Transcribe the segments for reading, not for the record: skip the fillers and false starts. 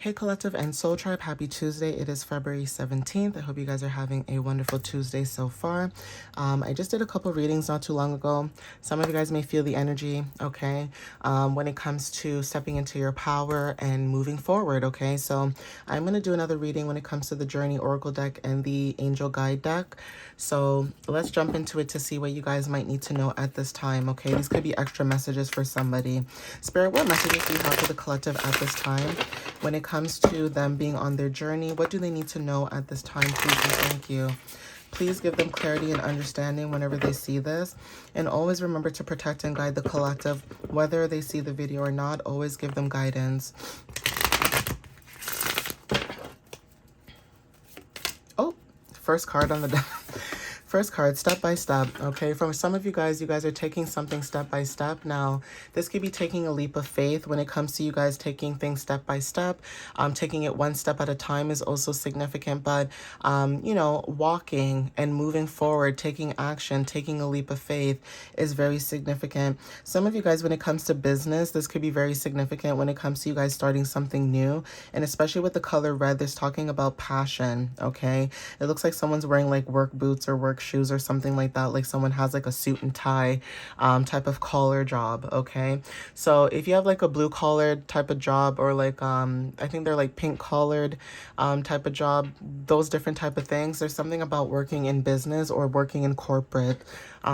Hey Collective and Soul Tribe, happy Tuesday. It is February 17th. I hope you guys are having a wonderful Tuesday so far. I just did a couple readings not too long ago. Some of you guys may feel the energy, okay, when it comes to stepping into your power and moving forward, okay? So I'm going to do another reading when it comes to the Journey Oracle deck and the Angel Guide deck. So let's jump into it to see what you guys might need to know at this time, okay? These could be extra messages for somebody. Spirit, what messages do you have for the collective at this time? When it comes to them being on their journey, what do they need to know at this time? Please and thank you. Please give them clarity and understanding whenever they see this. And always remember to protect and guide the collective. Whether they see the video or not, always give them guidance. Oh, first card on the deck. First card, step by step, okay? For some of you guys are taking something step by step. Now, this could be taking a leap of faith when it comes to you guys taking things step by step. Taking it one step at a time is also significant, but, you know, walking and moving forward, taking action, taking a leap of faith is very significant. Some of you guys, when it comes to business, this could be very significant when it comes to you guys starting something new. And especially with the color red, there's talking about passion, okay? It looks like someone's wearing like work boots or work shoes or something like that, like someone has like a suit and tie type of collar job, okay? So if you have like a blue collared type of job, or like I think they're like pink collared type of job, those different type of things, there's something about working in business or working in corporate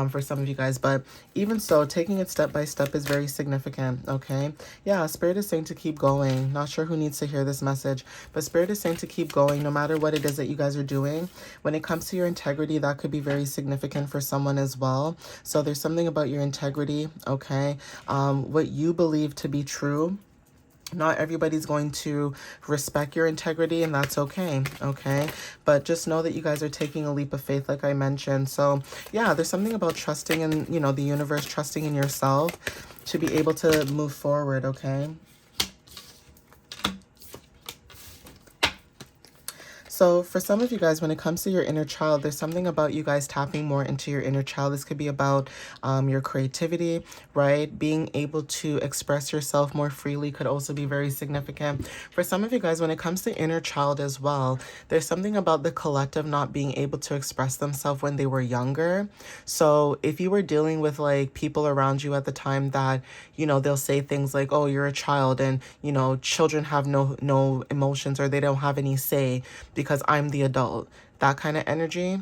for some of you guys. But even so, taking it step by step is very significant, okay? Yeah, Spirit is saying to keep going. Not sure who needs to hear this message, but Spirit is saying to keep going no matter what it is that you guys are doing. When it comes to your integrity, that could be very significant for someone as well. So there's something about your integrity, okay? What you believe to be true. Not everybody's going to respect your integrity, and that's okay, okay? But just know that you guys are taking a leap of faith, like I mentioned. So, yeah, there's something about trusting in, you know, the universe, trusting in yourself to be able to move forward, okay? So for some of you guys, when it comes to your inner child, there's something about you guys tapping more into your inner child. This could be about your creativity, right? Being able to express yourself more freely could also be very significant. For some of you guys, when it comes to inner child as well, there's something about the collective not being able to express themselves when they were younger. So if you were dealing with like people around you at the time that, you know, they'll say things like, oh, you're a child, and, you know, children have no emotions, or they don't have any say because I'm the adult, that kind of energy.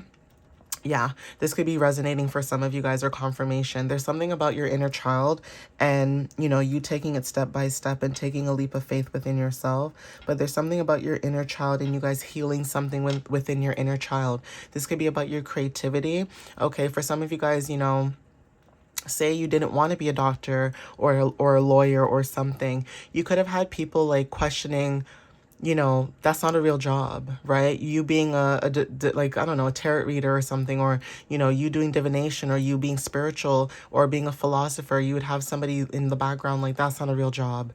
Yeah, this could be resonating for some of you guys, or confirmation. There's something about your inner child and, you know, you taking it step by step and taking a leap of faith within yourself. But there's something about your inner child and you guys healing something within your inner child. This could be about your creativity. Okay, for some of you guys, you know, say you didn't want to be a doctor or a lawyer or something. You could have had people like questioning, you know, that's not a real job, right? You being like, I don't know, a tarot reader or something, or, you know, you doing divination, or you being spiritual or being a philosopher, you would have somebody in the background like, that's not a real job.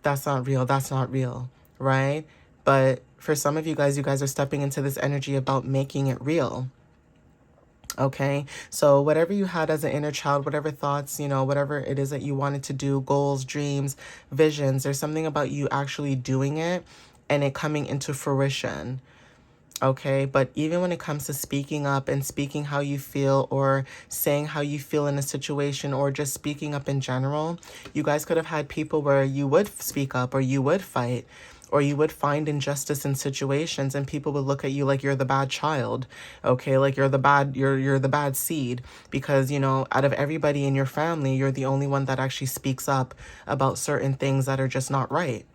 That's not real. That's not real, right? But for some of you guys are stepping into this energy about making it real. Okay, so whatever you had as an inner child, whatever thoughts, you know, whatever it is that you wanted to do, goals, dreams, visions, there's something about you actually doing it and it coming into fruition. Okay, but even when it comes to speaking up and speaking how you feel, or saying how you feel in a situation, or just speaking up in general, you guys could have had people where you would speak up, or you would fight, or you would find injustice in situations, and people would look at you like you're the bad child, okay? Like you're the bad seed, because, you know, out of everybody in your family, you're the only one that actually speaks up about certain things that are just not right.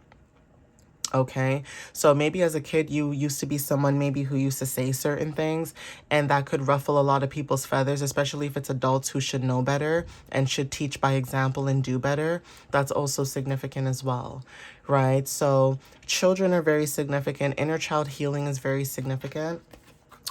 Okay, so maybe as a kid, you used to be someone maybe who used to say certain things, and that could ruffle a lot of people's feathers, especially if it's adults who should know better and should teach by example and do better. That's also significant as well, right? So children are very significant. Inner child healing is very significant.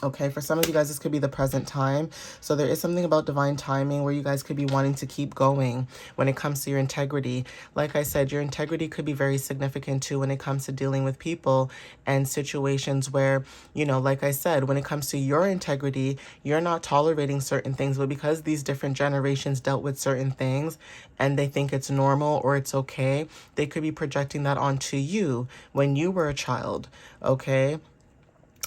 Okay, for some of you guys, this could be the present time. So there is something about divine timing where you guys could be wanting to keep going when it comes to your integrity. Like I said, your integrity could be very significant too when it comes to dealing with people and situations where, like I said, when it comes to your integrity, you're not tolerating certain things, but because these different generations dealt with certain things and they think it's normal or it's okay, they could be projecting that onto you when you were a child, okay?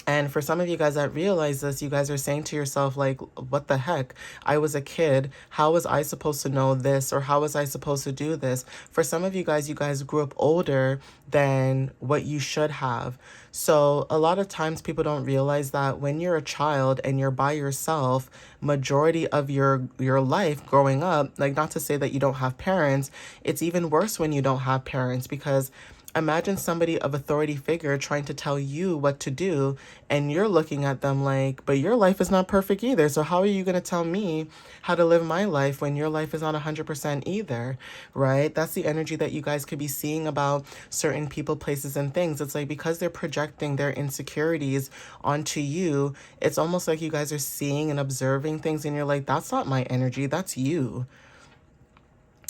And for some of you guys that realize this, you guys are saying to yourself, like, what the heck? I was a kid. How was I supposed to know this? Or how was I supposed to do this? For some of you guys grew up older than what you should have. So a lot of times people don't realize that when you're a child and you're by yourself, majority of your life growing up, like not to say that you don't have parents, it's even worse when you don't have parents because imagine somebody of authority figure trying to tell you what to do, and you're looking at them like, but your life is not perfect either. So how are you going to tell me how to live my life when your life is not 100% either, right? That's the energy that you guys could be seeing about certain people, places, and things. It's like because they're projecting their insecurities onto you, it's almost like you guys are seeing and observing things, and you're like, that's not my energy, that's you.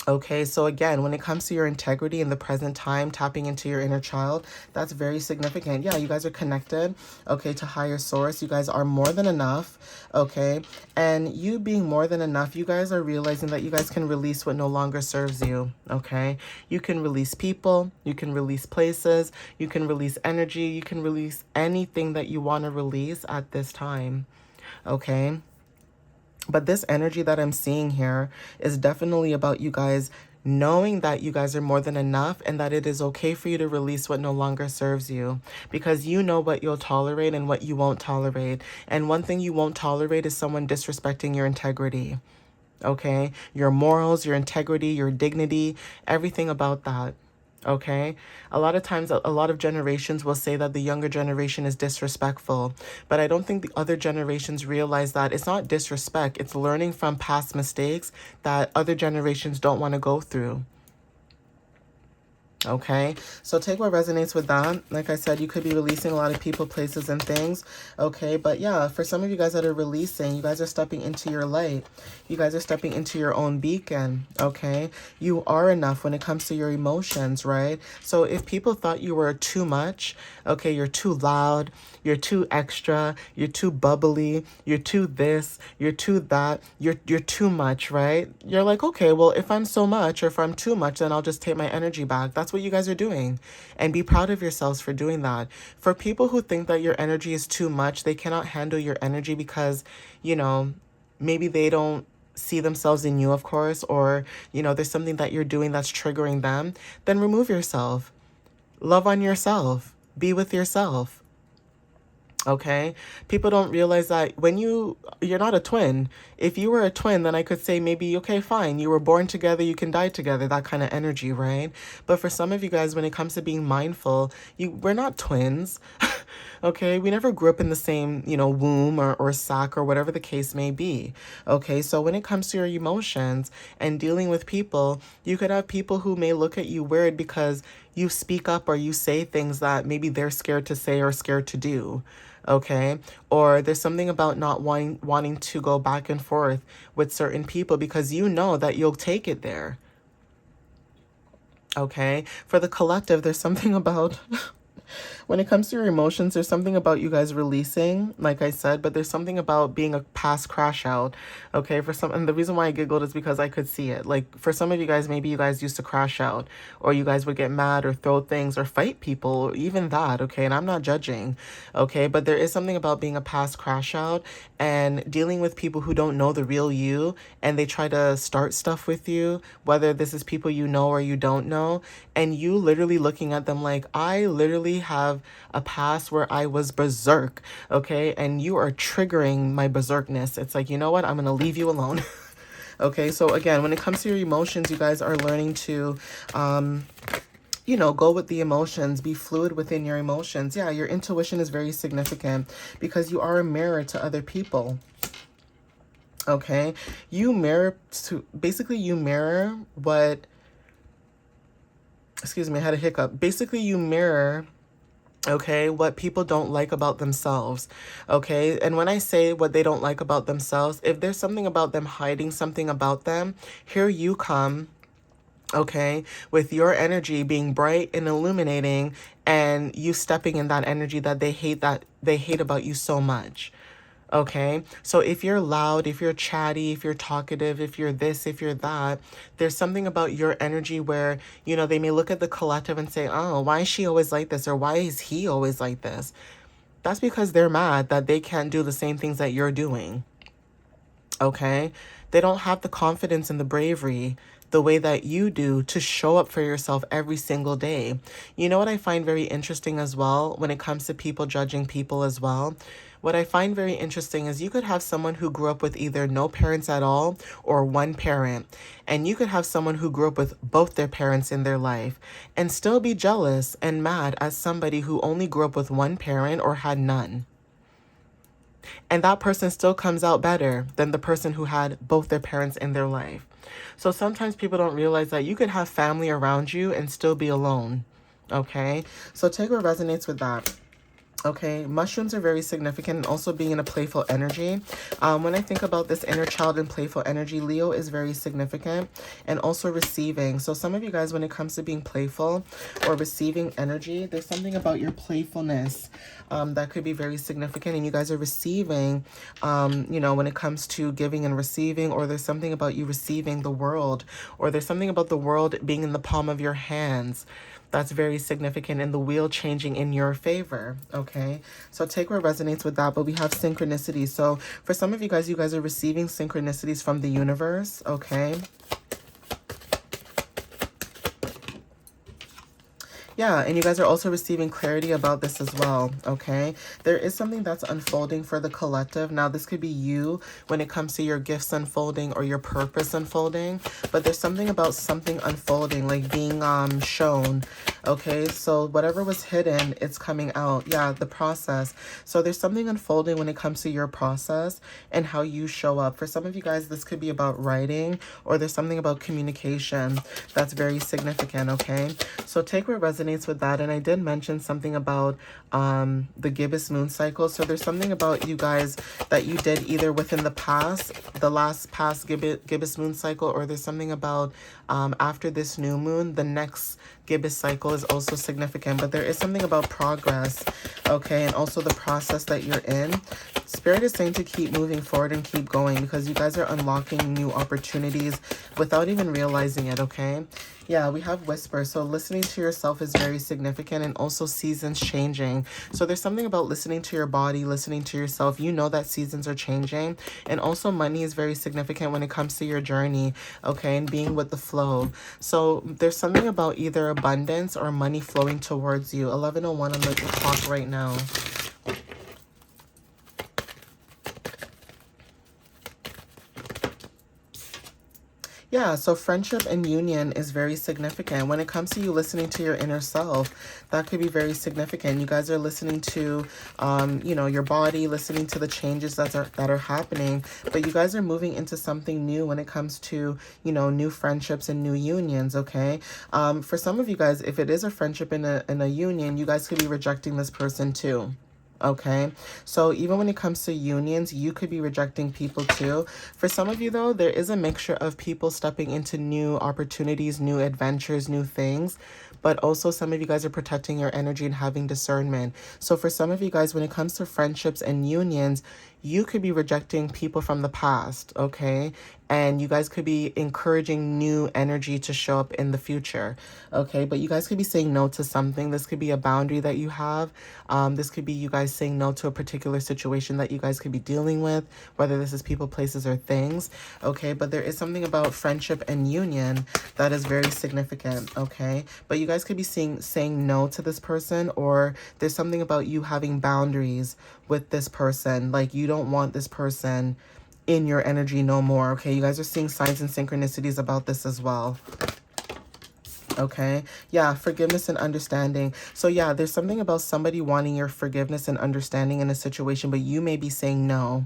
Okay, so again, when it comes to your integrity in the present time, tapping into your inner child, that's very significant. Yeah, you guys are connected, okay, to higher source. You guys are more than enough, okay? And you being more than enough, you guys are realizing that you guys can release what no longer serves you, okay? You can release people, you can release places, you can release energy, you can release anything that you want to release at this time, okay? But this energy that I'm seeing here is definitely about you guys knowing that you guys are more than enough and that it is okay for you to release what no longer serves you because you know what you'll tolerate and what you won't tolerate. And one thing you won't tolerate is someone disrespecting your integrity, okay? Your morals, your integrity, your dignity, everything about that. Okay. A lot of times, a lot of generations will say that the younger generation is disrespectful, but I don't think the other generations realize that it's not disrespect, it's learning from past mistakes that other generations don't want to go through. Okay, so take what resonates with that. Like I said, you could be releasing a lot of people, places, and things. Okay, but yeah, for some of you guys that are releasing, you guys are stepping into your light. You guys are stepping into your own beacon. Okay, you are enough when it comes to your emotions, right? So if people thought you were too much, okay, you're too loud, you're too extra, you're too bubbly, you're too this, you're too that, you're too much, right? You're like, okay, well, if I'm so much or if I'm too much, then I'll just take my energy back. That's what you guys are doing. And be proud of yourselves for doing that. For people who think that your energy is too much, they cannot handle your energy because, maybe they don't see themselves in you, of course, or, there's something that you're doing that's triggering them, then remove yourself. Love on yourself. Be with yourself. Okay, people don't realize that when you're not a twin. If you were a twin, then I could say maybe, okay, fine, you were born together, you can die together, that kind of energy, right? But for some of you guys, when it comes to being mindful, we're not twins. Okay, we never grew up in the same, womb or sac or whatever the case may be. Okay, so when it comes to your emotions and dealing with people, you could have people who may look at you weird because you speak up or you say things that maybe they're scared to say or scared to do. Okay, or there's something about not wanting to go back and forth with certain people because you know that you'll take it there. Okay, for the collective, there's something about when it comes to your emotions, there's something about you guys releasing, like I said, but there's something about being a past crash out. Okay, for some, and the reason why I giggled is because I could see it. Like for some of you guys, maybe you guys used to crash out, or you guys would get mad or throw things or fight people, or even that. Okay, and I'm not judging. Okay, but there is something about being a past crash out and dealing with people who don't know the real you, and they try to start stuff with you, whether this is people you know or you don't know, and you literally looking at them like, I literally have a past where I was berserk, okay? And you are triggering my berserkness. It's like, you know what? I'm going to leave you alone. Okay, so again, when it comes to your emotions, you guys are learning to, go with the emotions, be fluid within your emotions. Yeah, your intuition is very significant because you are a mirror to other people. Okay, you mirror what, excuse me, I had a hiccup. Basically, you mirror Okay, what people don't like about themselves. Okay, and when I say what they don't like about themselves, if there's something about them hiding something about them, here you come, okay, with your energy being bright and illuminating, and you stepping in that energy that they hate about you so much. Okay, so if you're loud, if you're chatty, if you're talkative, if you're this, if you're that, there's something about your energy where, they may look at the collective and say, oh, why is she always like this? Or why is he always like this? That's because they're mad that they can't do the same things that you're doing. Okay, they don't have the confidence and the bravery the way that you do to show up for yourself every single day. You know what I find very interesting as well when it comes to people judging people as well? What I find very interesting is you could have someone who grew up with either no parents at all or one parent, and you could have someone who grew up with both their parents in their life and still be jealous and mad at somebody who only grew up with one parent or had none. And that person still comes out better than the person who had both their parents in their life. So sometimes people don't realize that you could have family around you and still be alone. Okay? So take what resonates with that. Okay, mushrooms are very significant, and also being in a playful energy. When I think about this inner child and playful energy, Leo is very significant, and also receiving. So some of you guys, when it comes to being playful or receiving energy, there's something about your playfulness that could be very significant, and you guys are receiving, when it comes to giving and receiving, or there's something about you receiving the world, or there's something about the world being in the palm of your hands. That's very significant, and the wheel changing in your favor, okay? So take what resonates with that, but we have synchronicity. So for some of you guys are receiving synchronicities from the universe, okay? Yeah, and you guys are also receiving clarity about this as well, okay? There is something that's unfolding for the collective. Now, this could be you when it comes to your gifts unfolding or your purpose unfolding, but there's something about something unfolding, like being shown, okay? So whatever was hidden, it's coming out. Yeah, the process. So there's something unfolding when it comes to your process and how you show up. For some of you guys, this could be about writing, or there's something about communication that's very significant, okay? So take what resonates with that. And I did mention something about the gibbous moon cycle. So there's something about you guys that you did either within the past, the last past gibbous moon cycle, or there's something about after this new moon, the next gibbous cycle is also significant. But there is something about progress, okay, and also the process that you're in. Spirit is saying to keep moving forward and keep going, because you guys are unlocking new opportunities without even realizing it, okay? Yeah, we have whisper. So listening to yourself is very significant, and also seasons changing. So there's something about listening to your body, listening to yourself. You know that seasons are changing. And also money is very significant when it comes to your journey, okay, and being with the flow. So there's something about either abundance or money flowing towards you. 11:01 on the clock right now. Yeah, so friendship and union is very significant. When it comes to you listening to your inner self, that could be very significant. You guys are listening to, your body, listening to the changes that are happening, but you guys are moving into something new when it comes to, new friendships and new unions, okay? For some of you guys, if it is a friendship in a union, you guys could be rejecting this person too. Okay, so even when it comes to unions, you could be rejecting people too. For some of you, though, there is a mixture of people stepping into new opportunities, new adventures, new things. But also some of you guys are protecting your energy and having discernment. So for some of you guys, when it comes to friendships and unions, you could be rejecting people from the past, okay? And you guys could be encouraging new energy to show up in the future, okay? But you guys could be saying no to something. This could be a boundary that you have. This could be you guys saying no to a particular situation that you guys could be dealing with, whether this is people, places, or things, okay? But there is something about friendship and union that is very significant, okay? But you guys could be saying no to this person, or there's something about you having boundaries with this person. Like you don't want this person in your energy no more, okay? You guys are seeing signs and synchronicities about this as well. Okay. Yeah. Forgiveness and understanding. So yeah, there's something about somebody wanting your forgiveness and understanding in a situation, but you may be saying no.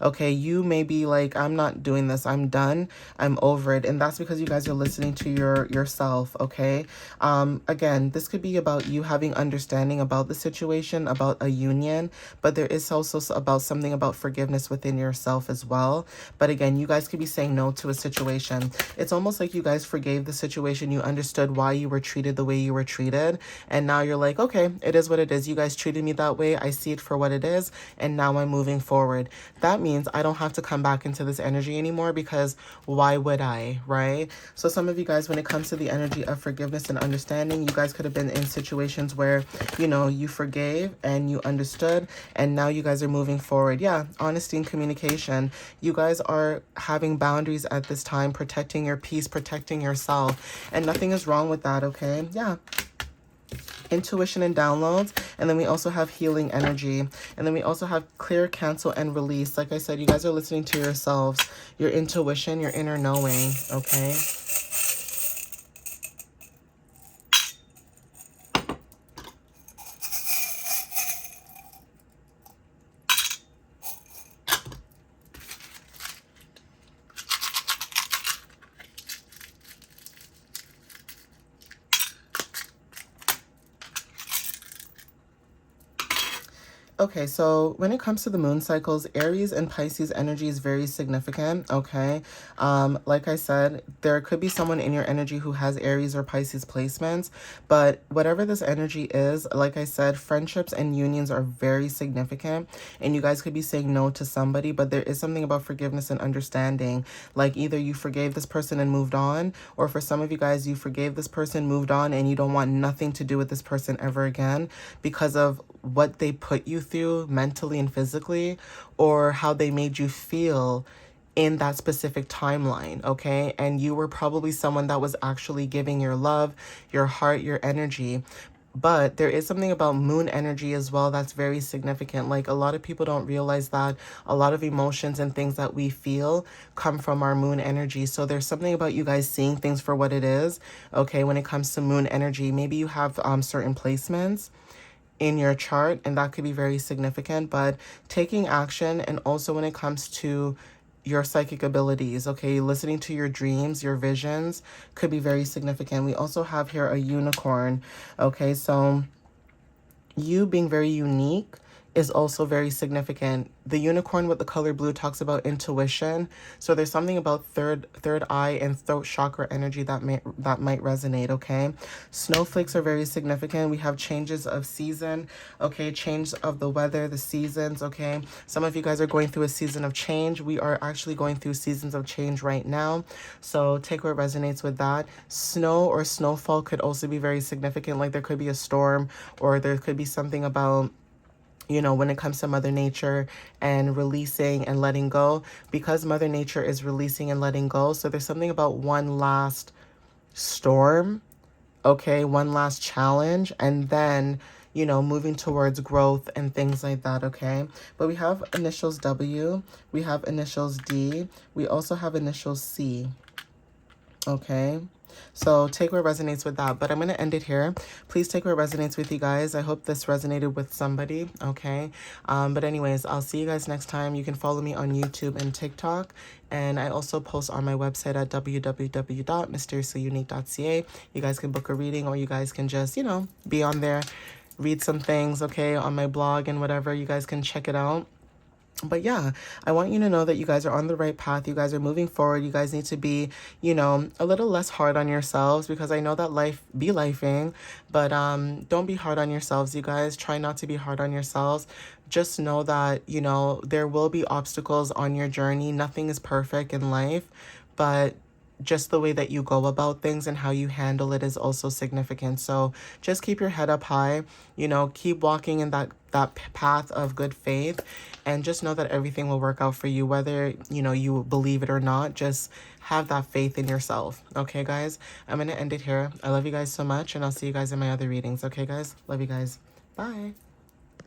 Okay. You may be like, I'm not doing this. I'm done. I'm over it. And that's because you guys are listening to yourself. Okay. Again, this could be about you having understanding about the situation, about a union, but there is also about something about forgiveness within yourself as well. But again, you guys could be saying no to a situation. It's almost like you guys forgave the situation. You understood why you were treated the way you were treated. And now you're like, okay, it is what it is. You guys treated me that way. I see it for what it is. And now I'm moving forward. That means I don't have to come back into this energy anymore, because why would I, right? So some of you guys, when it comes to the energy of forgiveness and understanding, you guys could have been in situations where, you forgave and you understood, and now you guys are moving forward. Yeah, honesty and communication. You guys are having boundaries at this time, protecting your peace, protecting yourself, and nothing is wrong with that, okay? Yeah. Intuition and downloads, and then we also have healing energy, and then we also have clear, cancel, and release. Like I said, you guys are listening to yourselves, your intuition, your inner knowing, okay? Okay, so when it comes to the moon cycles, Aries and Pisces energy is very significant, okay? Like I said, there could be someone in your energy who has Aries or Pisces placements, but whatever this energy is, like I said, friendships and unions are very significant, and you guys could be saying no to somebody, but there is something about forgiveness and understanding. Like either you forgave this person and moved on, or for some of you guys, you forgave this person, moved on, and you don't want nothing to do with this person ever again because of what they put you through mentally and physically, or how they made you feel in that specific timeline, okay? And you were probably someone that was actually giving your love, your heart, your energy. But there is something about moon energy as well that's very significant. Like a lot of people don't realize that a lot of emotions and things that we feel come from our moon energy. So there's something about you guys seeing things for what it is, okay, when it comes to moon energy. Maybe you have certain placements in your chart, and that could be very significant, but taking action, and also when it comes to your psychic abilities, okay, listening to your dreams, your visions could be very significant. We also have here a unicorn, okay, so you being very unique is also very significant. The unicorn with the color blue talks about intuition. So there's something about third eye and throat chakra energy that might resonate, okay? Snowflakes are very significant. We have changes of season, okay? Change of the weather, the seasons, okay? Some of you guys are going through a season of change. We are actually going through seasons of change right now. So take what resonates with that. Snow or snowfall could also be very significant. Like there could be a storm, or there could be something about, when it comes to Mother Nature and releasing and letting go, because Mother Nature is releasing and letting go. So there's something about one last storm, okay, one last challenge, and then, moving towards growth and things like that, okay? But we have initials W, we have initials D, we also have initials C, okay? So take what resonates with that. But I'm going to end it here. Please take what resonates with you guys. I hope this resonated with somebody, okay? But anyways, I'll see you guys next time. You can follow me on YouTube and TikTok. And I also post on my website at www.mysteriouslyunique.ca. You guys can book a reading, or you guys can just, be on there, read some things, okay, on my blog and whatever. You guys can check it out. But yeah, I want you to know that you guys are on the right path. You guys are moving forward. You guys need to be, a little less hard on yourselves, because I know that life be lifing, but don't be hard on yourselves, you guys. Try not to be hard on yourselves. Just know that, there will be obstacles on your journey. Nothing is perfect in life, but just the way that you go about things and how you handle it is also significant. So just keep your head up high, keep walking in that path of good faith, and just know that everything will work out for you, whether, you believe it or not. Just have that faith in yourself. Okay, guys, I'm going to end it here. I love you guys so much, and I'll see you guys in my other readings. Okay, guys, love you guys. Bye.